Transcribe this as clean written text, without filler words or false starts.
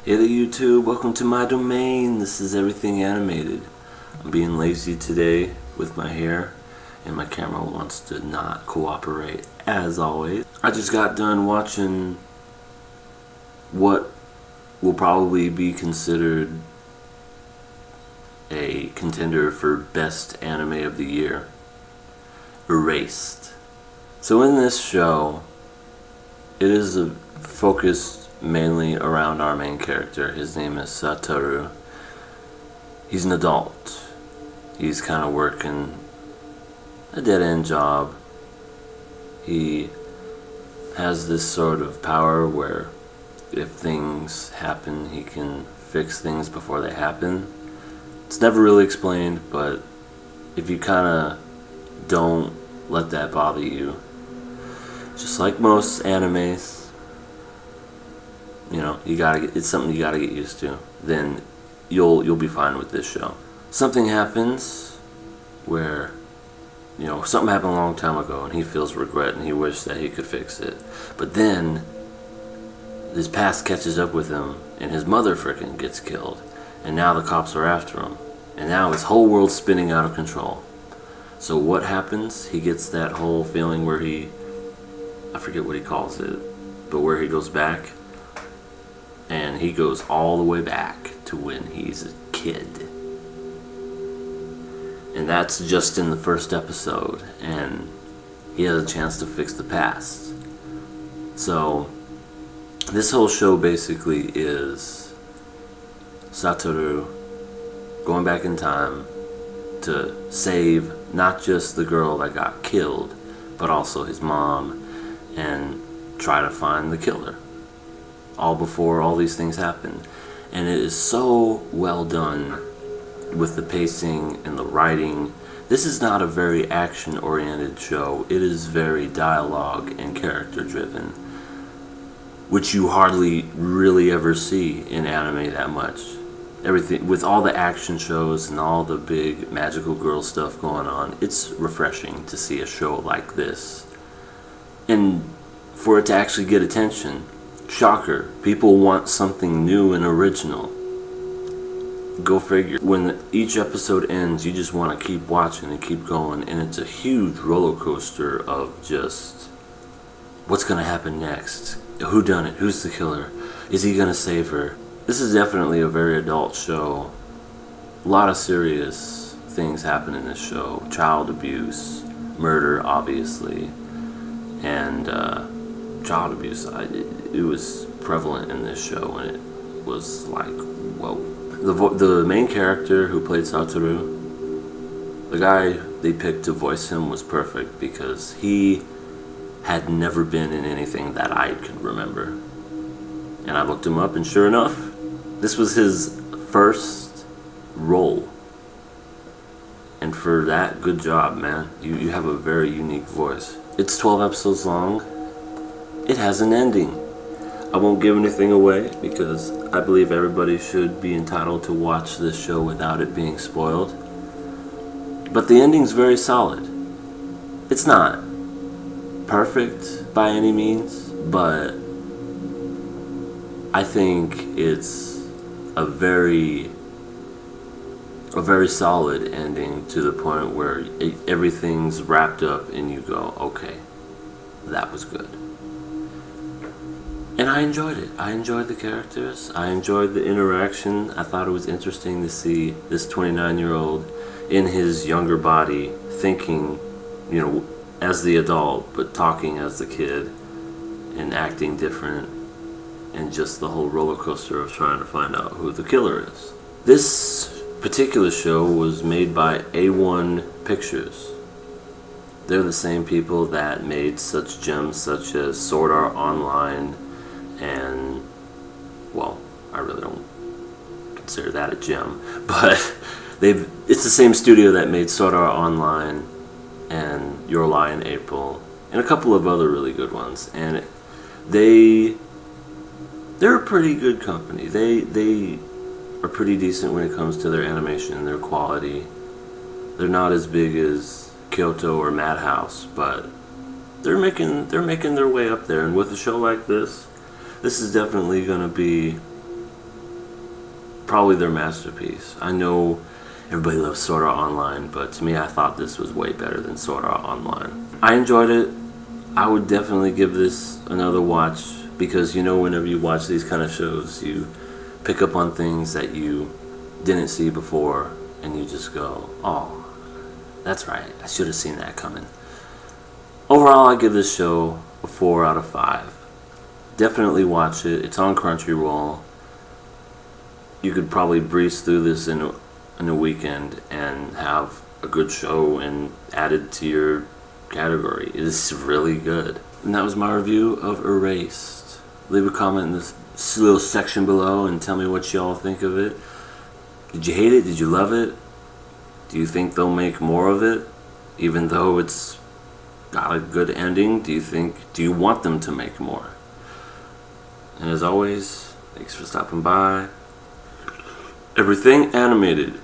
Hey there YouTube, welcome to my domain. This is Everything Animated. I'm being lazy today with my hair and my camera wants to not cooperate as always. I just got done watching what will probably be considered a contender for best anime of the year, Erased. So in this show, it is focused mainly around our main character. His name is Satoru. He's an adult. He's kind of working a dead-end job. He has this sort of power where if things happen, he can fix things before they happen. It's never really explained, but if you kind of don't let that bother you, just like most animes, you know, it's something you gotta get used to. Then you'll be fine with this show. Something happens where, you know, something happened a long time ago and he feels regret and he wishes that he could fix it. But then his past catches up with him and his mother frickin' gets killed. And now the cops are after him. And now his whole world's spinning out of control. So what happens? He gets that whole feeling where I forget what he calls it, but where he goes back. And he goes all the way back to when he's a kid. And that's just in the first episode. And he has a chance to fix the past. So this whole show basically is Satoru going back in time to save not just the girl that got killed, but also his mom, and try to find the killer. All before all these things happen. And it is so well done with the pacing and the writing. This is not a very action-oriented show. It is very dialogue and character-driven, which you hardly really ever see in anime that much. Everything, with all the action shows and all the big magical girl stuff going on, it's refreshing to see a show like this. And for it to actually get attention, shocker, people want something new and original. Go figure. When each episode ends, you just want to keep watching and keep going, and it's a huge roller coaster of just what's going to happen next. Who done it? Who's the killer? Is he going to save her? This is definitely a very adult show. A lot of serious things happen in this show. Child abuse, murder, obviously, and child abuse. It was prevalent in this show, and it was like, whoa. The main character who played Satoru, the guy they picked to voice him was perfect because he had never been in anything that I could remember. And I looked him up, and sure enough, this was his first role. And for that, good job, man. You have a very unique voice. It's 12 episodes long. It has an ending. I won't give anything away because I believe everybody should be entitled to watch this show without it being spoiled. But the ending's very solid. It's not perfect by any means, but I think it's a very solid ending to the point where everything's wrapped up and you go, okay, that was good. And I enjoyed it. I enjoyed the characters. I enjoyed the interaction. I thought it was interesting to see this 29-year-old in his younger body thinking, you know, as the adult, but talking as the kid and acting different, and just the whole roller coaster of trying to find out who the killer is. This particular show was made by A1 Pictures. They're the same people that made such gems such as Sword Art Online, and, well, I really don't consider that a gem, but it's the same studio that made Sword Art Online and Your Lie in April and a couple of other really good ones. And they're a pretty good company. They are pretty decent when it comes to their animation and their quality. They're not as big as Kyoto or Madhouse, but they're making their way up there. And with a show like this is definitely going to be probably their masterpiece. I know everybody loves Sword Art Online, but to me, I thought this was way better than Sword Art Online. I enjoyed it. I would definitely give this another watch, because whenever you watch these kind of shows, you pick up on things that you didn't see before, and you just go, oh, that's right, I should have seen that coming. Overall, I give this show a 4 out of 5. Definitely watch it. It's on Crunchyroll. You could probably breeze through this in a weekend and have a good show and add it to your category. It's really good. And that was my review of Erased. Leave a comment in this little section below and tell me what y'all think of it. Did you hate it? Did you love it? Do you think they'll make more of it, even though it's got a good ending? Do you want them to make more? And as always, thanks for stopping by. Everything animated.